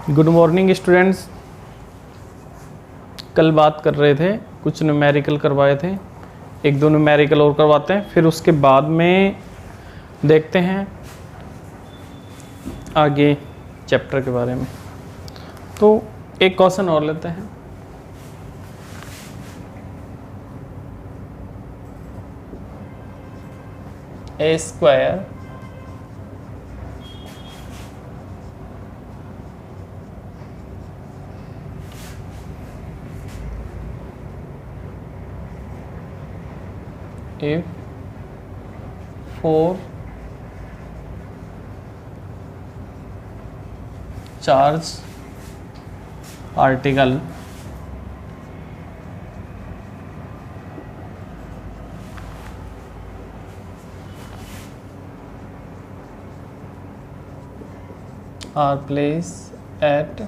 Good morning students. कल बात कर रहे थे, कुछ न्यूमेरिकल करवाए थे, एक दो न्यूमेरिकल और करवाते हैं, फिर उसके बाद में देखते हैं आगे चैप्टर के बारे में। तो एक क्वेश्चन और लेते हैं। ए square if 4 charge particle are placed at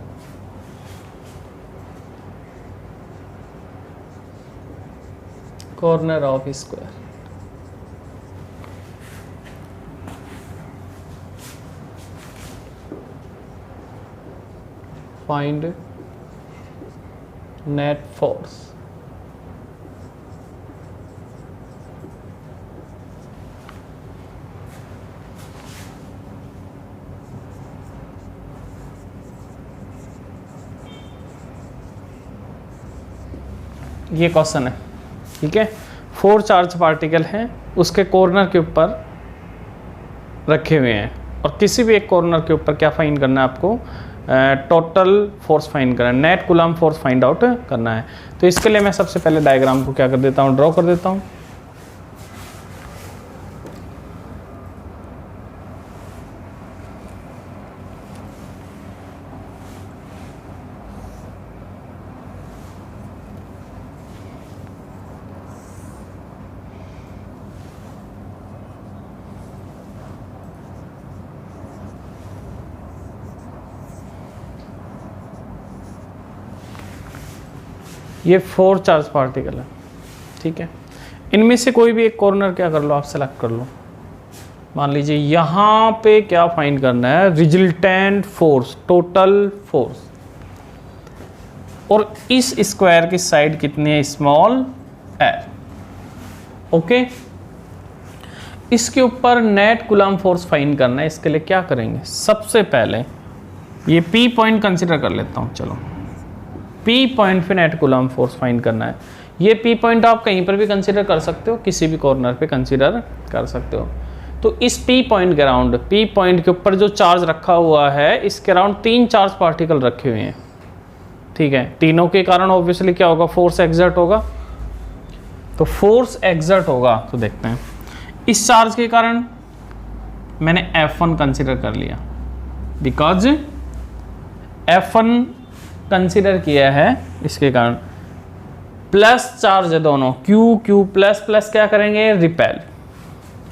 corner of square. Find net force. ये क्वेश्चन है, ठीक है। 4 चार्ज पार्टिकल हैं, उसके कॉर्नर के ऊपर रखे हुए हैं और किसी भी एक कॉर्नर के ऊपर क्या फाइंड करना है आपको? टोटल फोर्स फाइंड करना है, net coulomb force find out करना है। तो इसके लिए मैं सबसे पहले डायग्राम को क्या कर देता हूँ, ड्रॉ कर देता हूँ। ये 4 चार्ज पार्टिकल है, ठीक है। इनमें से कोई भी एक कॉर्नर क्या कर लो, आप सेलेक्ट कर लो। मान लीजिए यहाँ पे क्या फाइंड करना है? Resultant force, total force. और इस स्क्वायर की साइड कितनी है? Small L, okay. इसके ऊपर नेट कूलम्ब फोर्स फाइंड करना है। इसके लिए क्या करेंगे? सबसे पहले ये पी पॉइंट कंसिडर कर लेता हूँ। चलो, पी पॉइंट पे नेट कूलम्ब फोर्स फाइंड करना है। ये पी पॉइंट आप कहीं पर भी कंसीडर कर सकते हो, किसी भी कॉर्नर पे कंसीडर कर सकते हो। तो इस पी पॉइंट के अराउंड, पी पॉइंट के ऊपर जो चार्ज रखा हुआ है, इसके अराउंड 3 चार्ज पार्टिकल रखे हुए हैं, ठीक है। तीनों के कारण ऑब्वियसली क्या होगा? फोर्स एक्सर्ट होगा। तो फोर्स एक्सर्ट होगा तो देखते हैं। इस चार्ज के कारण मैंने F1 कंसिडर कर लिया, बिकॉज F1 कंसिडर किया है, इसके कारण प्लस चार्ज है दोनों, Q प्लस प्लस क्या करेंगे? रिपेल।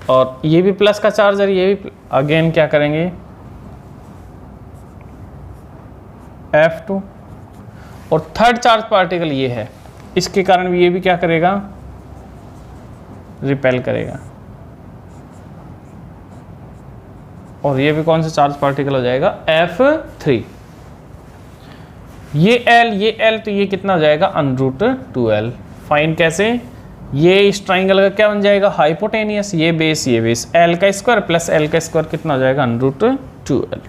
और ये भी प्लस का चार्ज है, ये भी अगेन क्या करेंगे? F2। और थर्ड चार्ज पार्टिकल ये है, इसके कारण ये भी क्या करेगा? रिपेल करेगा। और ये भी कौन सा चार्ज पार्टिकल हो जाएगा? F3। ये L, तो ये कितना हो जाएगा? √2L। फाइंड कैसे? ये इस ट्राइंगल का क्या बन जाएगा? हाइपोटेनियस। ये बेस L का स्क्वायर प्लस L का स्क्वायर कितना हो जाएगा? √2L।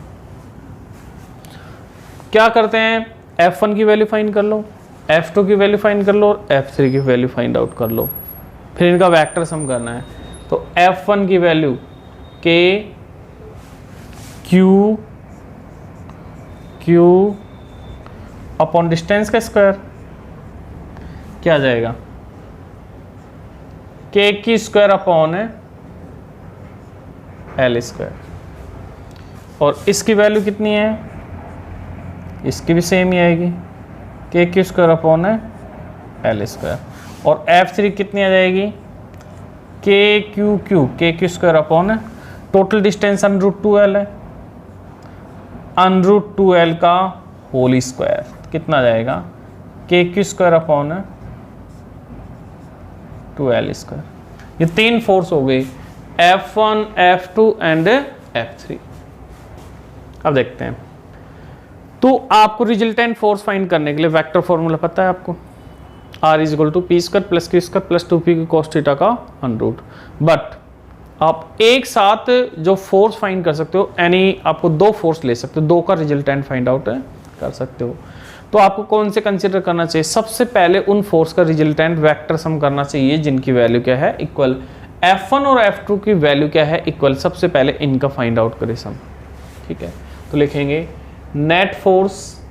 क्या करते हैं? F1 की वैल्यू फाइंड कर लो, F2 की वैल्यू फाइंड कर लो और F3 की वैल्यू फाइंड आउट कर लो। फिर इनका वेक्टर सम करना है। तो F1 की value K Q upon distance का स्क्वायर क्या आ जाएगा? K की स्क्वायर अपॉन है L स्क्वायर। और इसकी वैल्यू कितनी है? इसकी भी सेम ही आएगी, K की स्क्वायर अपॉन है L स्क्वायर। और F3 कितनी आ जाएगी? K की स्क्वायर अपॉन है टोटल डिस्टेंस √2L है, √2L का होल स्क्वायर कितना आ जाएगा? K square upon 2L square. ये 3 फोर्स हो गई, F1, F2 एंड F3। अब देखते हैं तो आपको रिजल्टेंट फोर्स फाइंड करने के लिए वेक्टर फॉर्मूला पता है आपको, R is to P square plus Q square plus 2p की cos थीटा का अंडरूट। बट आप एक साथ जो फोर्स फाइंड कर सकते हो, यानी आपको दो फोर्स ले सकते हो, दो का रिजल्टेंट फाइंड आउट कर सकते हो। तो आपको कौन से कंसिडर करना चाहिए? सबसे पहले उन फोर्स का रिजल्टेंट वेक्टर सम करना चाहिए जिनकी वैल्यू क्या है, इक्वल। F1 और F2 की वैल्यू क्या है, इक्वल। सबसे पहले इनका फाइंड आउट करें सम, ठीक है। तो लिखेंगे net force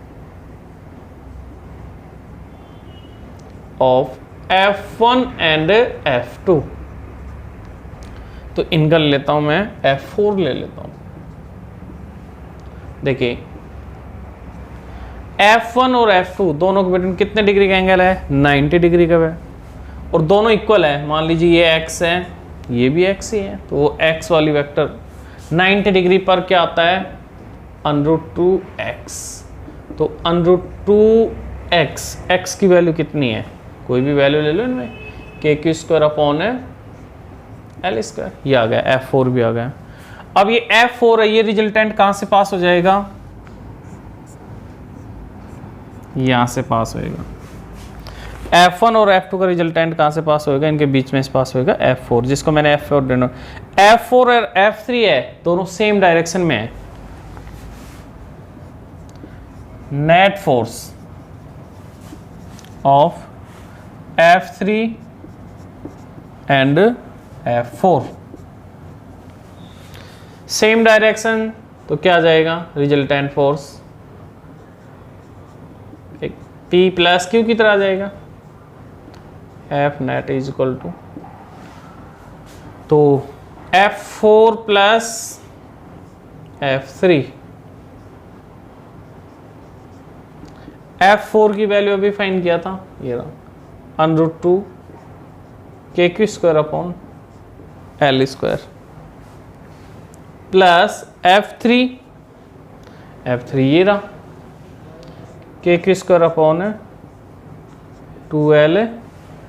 of F1 and F2। तो इनका ले लेता हूं मैं, F4 ले लेता हूं। देखिए F1 और F2 दोनों के बीच कितने डिग्री का एंगल है, 90 डिग्री का है, और दोनों इक्वल है। मान लीजिए ये x है, ये भी x ही है, तो वो x वाली वेक्टर 90 डिग्री पर क्या आता है, √2x। तो √2x, x की वैल्यू कितनी है, कोई भी वैल्यू ले लो इनमें, k² अपॉन l स्क्वायर। ये आ गया, F4 भी आ गया। अब ये F4 है, ये रिजल्टेंट कहां से पास हो जाएगा, यहां से पास होएगा। F1 और F2 का रिजल्टेंट कहां से पास होएगा, इनके बीच में से पास होएगा F4, जिसको मैंने F4 डिनोट। F4 और F3 है, दोनों सेम डायरेक्शन में है। Net force of F3 and F4 same direction, तो क्या आ जाएगा रिजल्टेंट फोर्स, एक P प्लस Q की तरह आ जाएगा। F net is equal to, तो F4 प्लस F3। F4 की वैल्यू अभी फाइंड किया था, ये रहा, √2 k² upon l square plus F3 ये रहा, k² अपॉन 2l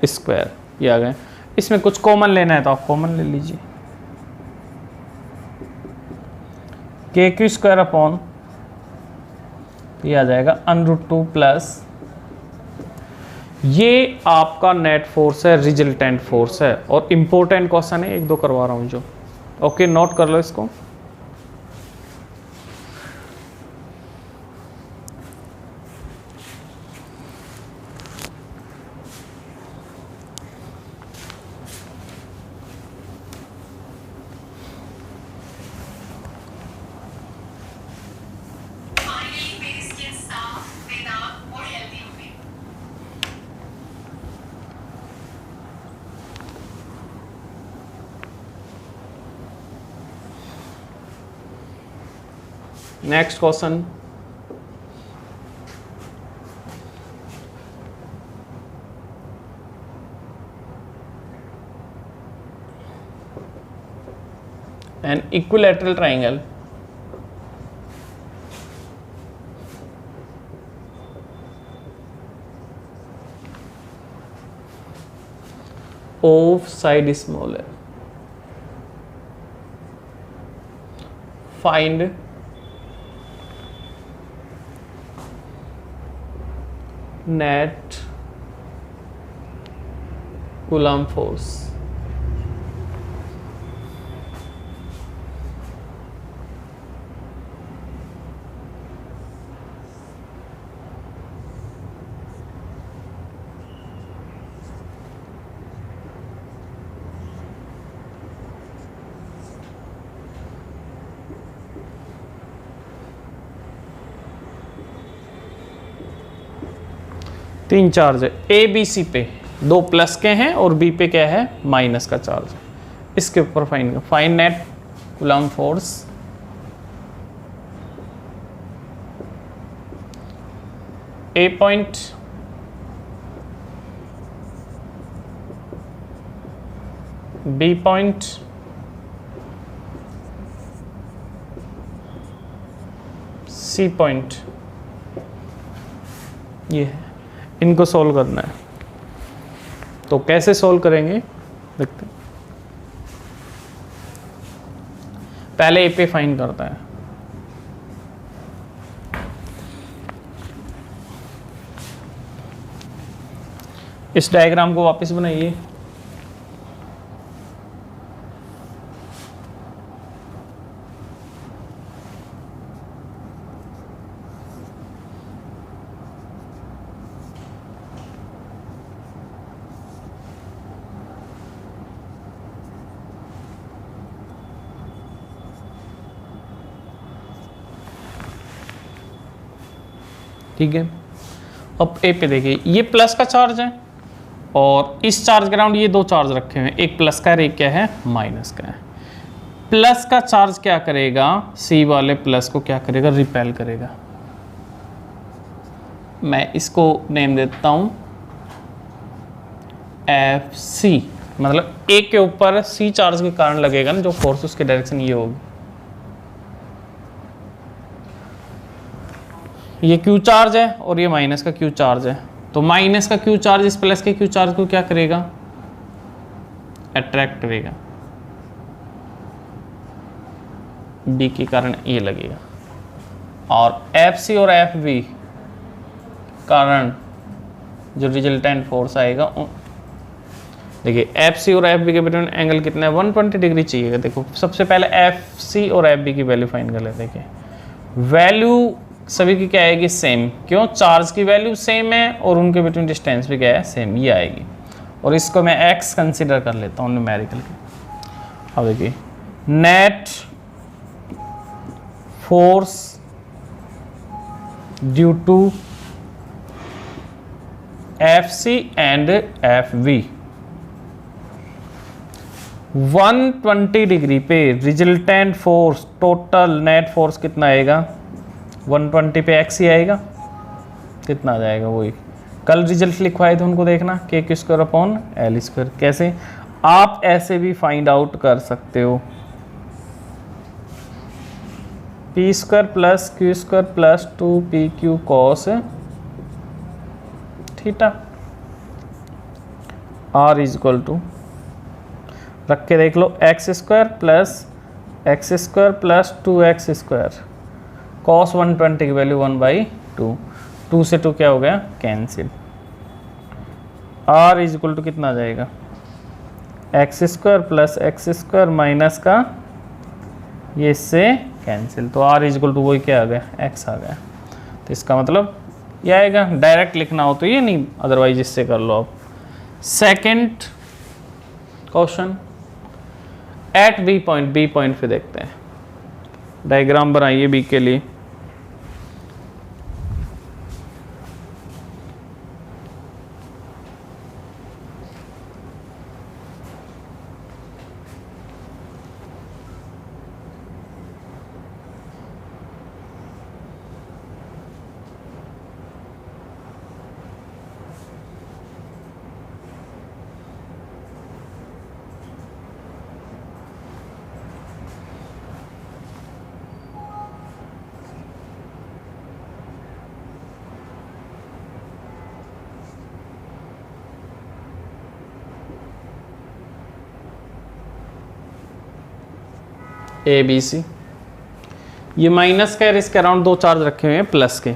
स्क्वायर। ये आ गए। इसमें कुछ कॉमन लेना है तो आप कॉमन ले लीजिए, k² अपॉन ये आ जाएगा √2 प्लस, ये आपका नेट फोर्स है, रिजल्टेंट फोर्स है। और इंपॉर्टेंट क्वेश्चन है, एक दो करवा रहा हूं जो, ओके नोट कर लो इसको। Next question, an equilateral triangle of side smaller, find net Coulomb force। तीन चार्ज है, ए बी सी पे दो प्लस के हैं और बी पे क्या है, माइनस का चार्ज। इसके ऊपर fine net coulomb force A point B point C point, ये है, इनको सॉल्व करना है। तो कैसे सॉल्व करेंगे देखते हैं। पहले ए पे फाइंड करता है, इस डायग्राम को वापस बनाइए। ठीक है, अब ए पे देखिए, ये प्लस का चार्ज है और इस चार्ज के अराउंड ये दो चार्ज रखे हुए हैं, एक प्लस का है एक क्या है, माइनस का है। प्लस का चार्ज क्या करेगा, सी वाले प्लस को क्या करेगा, रिपेल करेगा। मैं इसको नेम देता हूं एफ सी, मतलब ए के ऊपर सी चार्ज के कारण लगेगा ना जो फोर्स, उसकी डायरेक्शन ये होगी। ये क्यू चार्ज है और ये माइनस का क्यू चार्ज है, तो माइनस का क्यू चार्ज इस प्लस के क्यू चार्ज को क्या करेगा, अट्रैक्ट करेगा, बी के कारण ये लगेगा। और एफ सी और एफ बी कारण जो रिजल्टेंट फोर्स आएगा, देखिए एफ सी और एफ बी के बिटवीन एंगल कितना है, 120 डिग्री चाहिएगा। देखो सबसे पहले एफ सी और एफ बी की वैल्यू फाइंड कर लेते हैं। वैल्यू सभी की क्या आएगी, सेम। क्यों, चार्ज की वैल्यू सेम है और उनके बिटवीन डिस्टेंस भी क्या है, सेम, ये आएगी। और इसको मैं एक्स कंसिडर कर लेता हूँ न्यूमेरिकल के। अब देखिए net force due to F C and F V, 120 degree पे resultant force, total net force कितना आएगा, 120 पे एक्स ही आएगा, कितना आ जाएगा, वही कल रिजल्ट लिखवाए थे उनको देखना, K Q square upon L square. कैसे, आप ऐसे भी फाइंड आउट कर सकते हो, P square plus Q square plus 2 PQ cos theta R is equal to, रख के देख लो, x square plus 2x square cos 120 की वैल्यू 1/2, 2 से 2 क्या हो गया, cancel. R is equal to कितना आ जाएगा, X square plus X square minus का ये इससे कैंसिल, तो आर इज इक्वल टू वही क्या आ गया, एक्स आ गया। तो इसका मतलब ये आएगा, डायरेक्ट लिखना हो तो ये नहीं, अदरवाइज इससे कर लो आप। Second question at B point पे देखते हैं, डायग्राम बनाइए बी के लिए। ए बी सी, ये माइनस का, इसके अराउंड दो चार्ज रखे हुए हैं प्लस के,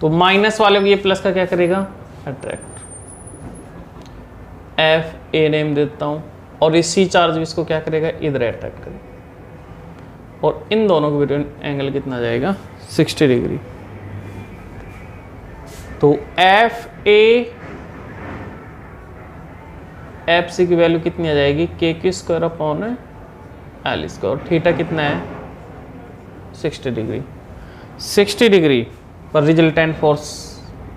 तो माइनस वाले को ये प्लस का क्या करेगा, अट्रैक्ट, एफ ए नेम देता हूं, और इस सी चार्ज भी इसको क्या करेगा, इधर अट्रैक्ट करेगा, और इन दोनों के बिटवीन एंगल कितना जाएगा, 60 डिग्री। तो एफ ए एफ सी की वैल्यू कितनी आ जाएगी, के Q square upon L square, theta कितना है, 60 डिग्री। 60 डिग्री पर रिजल्टेंट फोर्स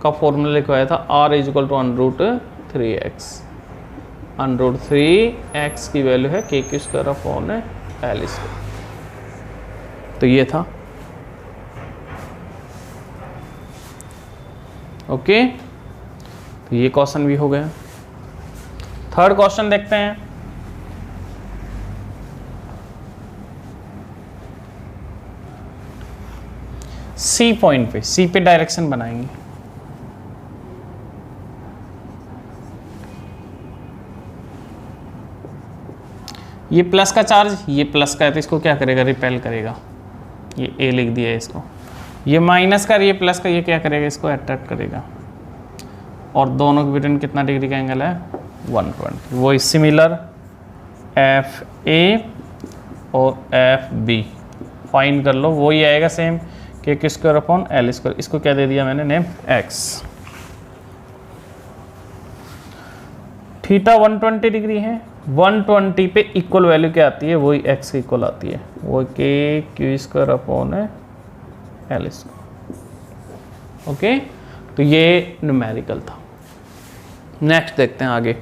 का फॉर्मूला लिखवाया था, are is equal to √3x, √3x की वैल्यू है के Q square upon L square. तो ये था, ओके, तो ये क्वेश्चन भी हो गया। थर्ड क्वेश्चन देखते हैं। सी पॉइंट पे, सी पे डायरेक्शन बनाएंगे। ये प्लस का चार्ज, ये प्लस का है तो इसको क्या करेगा, रिपेल करेगा, ये ए लिख दिया है इसको। ये माइनस का, ये प्लस का, ये क्या करेगा, इसको अट्रैक्ट करेगा। और दोनों के बिटवीन कितना डिग्री का एंगल है 120। वही सिमिलर एफ ए और एफ बी फाइन कर लो, वही आएगा सेम के स्क्वायर अपॉन एल स्क्वायर। इसको क्या दे दिया मैंने नेम एक्स। थीटा 120 डिग्री है, 120 पे इक्वल वैल्यू क्या आती है, वही एक्स की इक्वल आती है, वो के क्यू स्क्वायर अपॉन है एल स्क्वायर। ओके, तो ये न्यूमेरिकल था। नेक्स्ट देखते हैं आगे।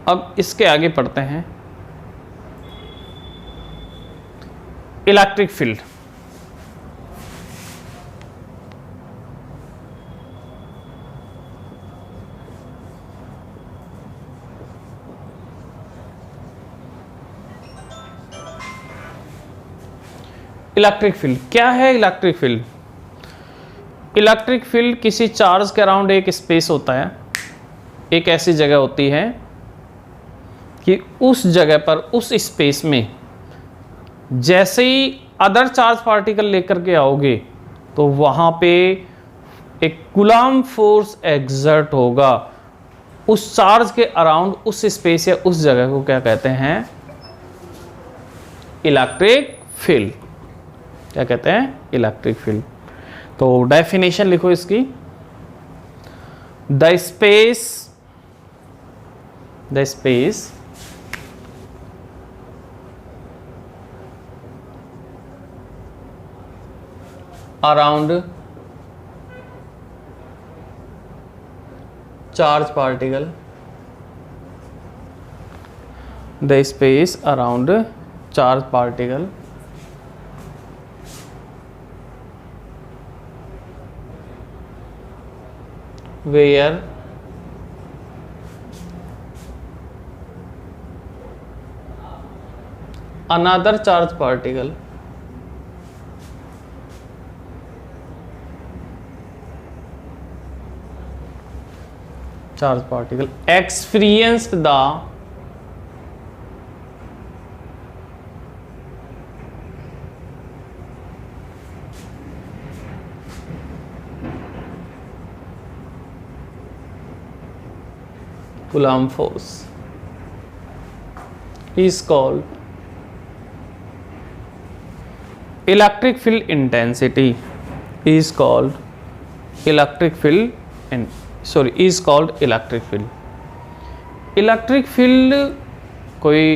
अब इसके आगे पढ़ते हैं इलेक्ट्रिक फील्ड। इलेक्ट्रिक फील्ड क्या है? इलेक्ट्रिक फील्ड, इलेक्ट्रिक फील्ड किसी चार्ज के अराउंड एक स्पेस होता है, एक ऐसी जगह होती है कि उस जगह पर, उस स्पेस में जैसे ही अदर चार्ज पार्टिकल लेकर के आओगे तो वहां पे एक कूलम्ब फोर्स एग्जर्ट होगा उस चार्ज के अराउंड, उस स्पेस या उस जगह को क्या कहते हैं? Electric field. क्या कहते हैं? Electric field. तो डेफिनेशन लिखो इसकी, the space around charge particle, the space around charge particle where another charge particle experienced the Coulomb force is called electric field intensity, is called electric field is called electric field. Electric field कोई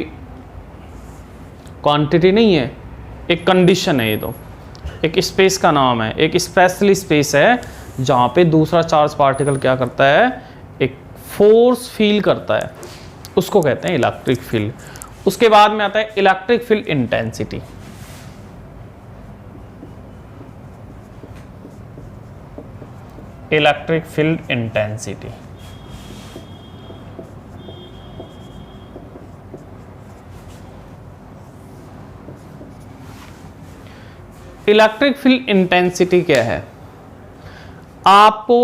quantity नहीं है, एक condition है। ये तो एक space का नाम है, एक स्पेशल स्पेस है जहाँ पे दूसरा चार्ज पार्टिकल क्या करता है? एक फोर्स फील करता है, उसको कहते हैं इलेक्ट्रिक फील्ड। उसके बाद में आता है electric field intensity. Electric field intensity electric field intensity क्या है? आपको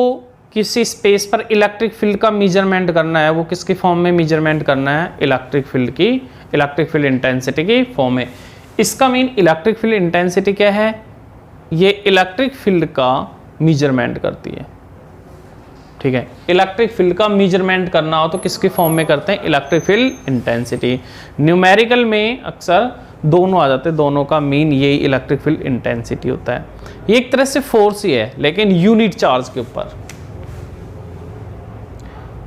किसी स्पेस पर इलेक्ट्रिक फील्ड का मेजरमेंट करना है, वो किसकी फॉर्म में मेजरमेंट करना है? इलेक्ट्रिक फील्ड की, इलेक्ट्रिक फील्ड इंटेंसिटी की फॉर्म में। इसका मीन इलेक्ट्रिक फील्ड इंटेंसिटी क्या है? ये इलेक्ट्रिक फील्ड का मेजरमेंट करती है। ठीक है, इलेक्ट्रिक फील्ड का मेजरमेंट करना हो तो किसकी फॉर्म में करते हैं? Electric field intensity. न्यूमेरिकल में अक्सर दोनों आ जाते हैं, दोनों का मीन यही इलेक्ट्रिक फील्ड इंटेंसिटी होता है। ये एक तरह से फोर्स ही है लेकिन यूनिट चार्ज के ऊपर।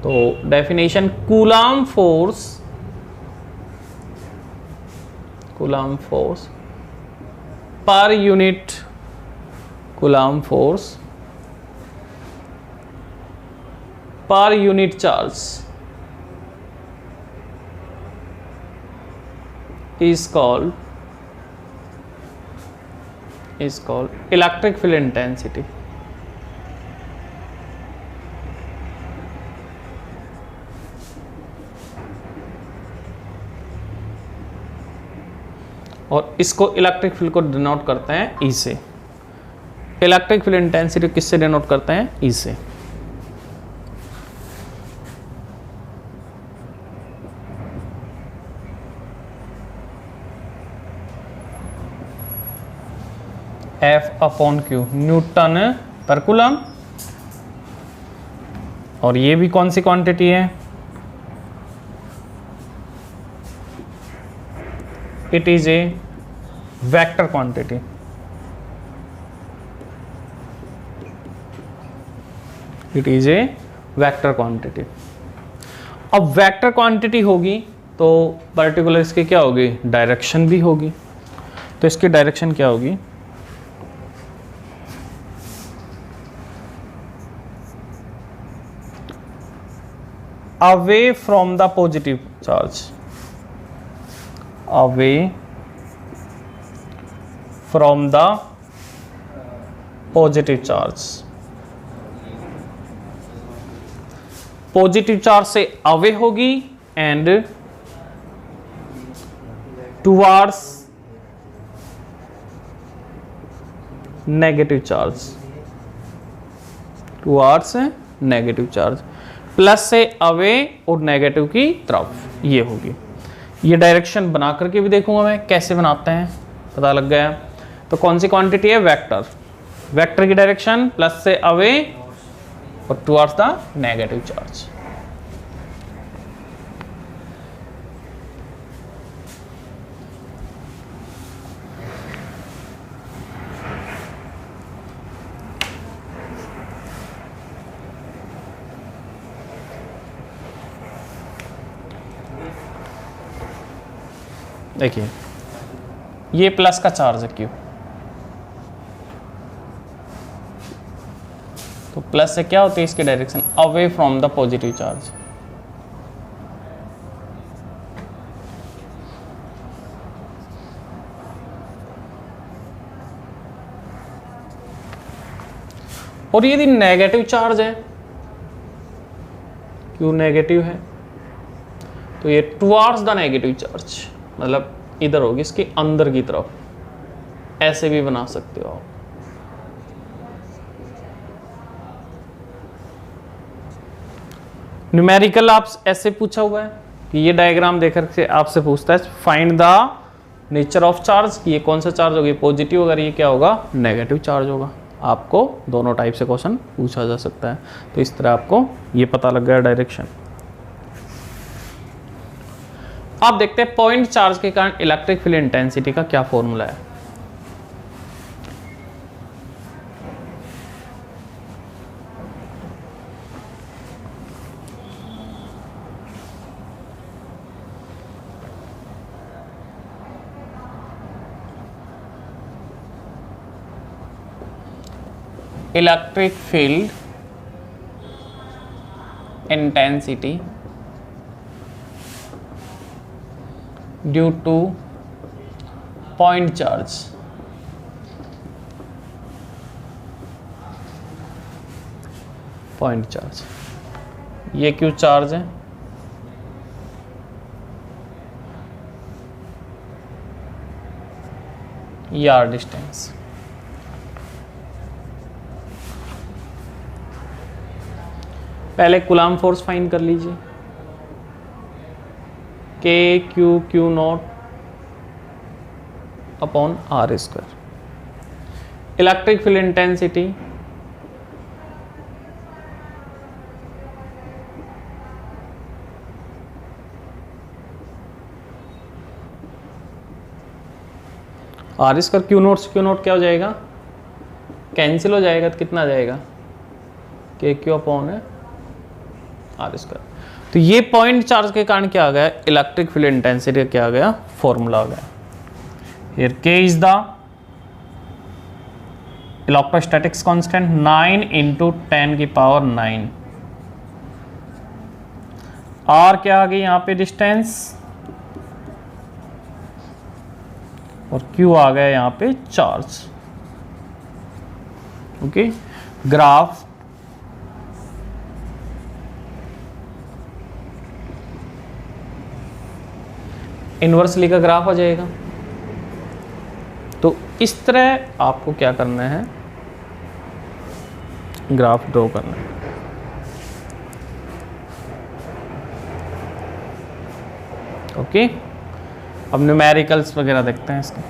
तो definition, coulomb force per unit coulomb force per unit charge is called electric field intensity। और इसको इलेक्ट्रिक फील्ड को डिनोट करते हैं ई से। इलेक्ट्रिक फील्ड इंटेंसिटी किससे डिनोट करते हैं? ई से। F/Q न्यूटन पर कूलम। और ये भी कौन सी क्वांटिटी है? It is a vector quantity. It is a vector quantity. अब वेक्टर क्वांटिटी होगी तो पर्टिकुलर इसकी क्या होगी? डायरेक्शन भी होगी। तो इसकी डायरेक्शन क्या होगी? away from the positive charge, away from the positive charge। Positive charge से अवे होगी and towards negative charge, towards negative charge. Plus से अवे और नेगेटिव की तरफ ये होगी। ये डायरेक्शन बना करके भी देखूंगा मैं कैसे बनाते हैं, पता लग गया। तो कौन सी क्वांटिटी है? वेक्टर। वेक्टर की डायरेक्शन प्लस से अवे और टुवर्ड्स द नेगेटिव चार्ज। देखिए ये प्लस का चार्ज है क्यू, तो प्लस से क्या होती है इसकी direction? Away from the positive charge. और यदि नेगेटिव चार्ज है, क्यू नेगेटिव है, तो ये टुवर्ड्स द नेगेटिव चार्ज, मतलब इधर होगी इसके अंदर की तरफ। ऐसे भी बना सकते हो आप। न्यूमेरिकल आप ऐसे पूछा हुआ है कि ये डायग्राम देखकर के आपसे पूछता है find the nature of charge, ये कौन सा चार्ज होगा? पॉजिटिव अगर ये क्या होगा? नेगेटिव चार्ज होगा। आपको दोनों टाइप से क्वेश्चन पूछा जा सकता है। तो इस तरह आपको ये पता लग गया डायरेक्शन। आप देखते हैं पॉइंट चार्ज के कारण इलेक्ट्रिक फील्ड इंटेंसिटी का क्या फॉर्मूला है। Electric field intensity due to point charge. Point charge ये क्यू चार्ज है, ये आर डिस्टेंस। पहले कूलम्ब फोर्स फाइंड कर लीजिए। K Q Q not upon R square. Electric field intensity R square Q not से Q not क्या हो जाएगा? कैंसिल हो जाएगा। तो कितना आ जाएगा? के क्यू अपॉन है आर स्क्वायर। तो ये पॉइंट चार्ज के कारण क्या आ गया? इलेक्ट्रिक फील्ड इंटेंसिटी क्या आ गया? फॉर्मूला आ गया। Here K is the electrostatics constant 9 × 10⁹। R क्या आ गई यहाँ पे? डिस्टेंस। और क्यू आ गया यहाँ पे चार्ज। ओके, ग्राफ इनवर्सली का ग्राफ आ जाएगा। तो इस तरह आपको क्या करना है, ग्राफ ड्रॉ करना है। ओके, अब न्यूमेरिकल्स वगैरह देखते हैं इसके।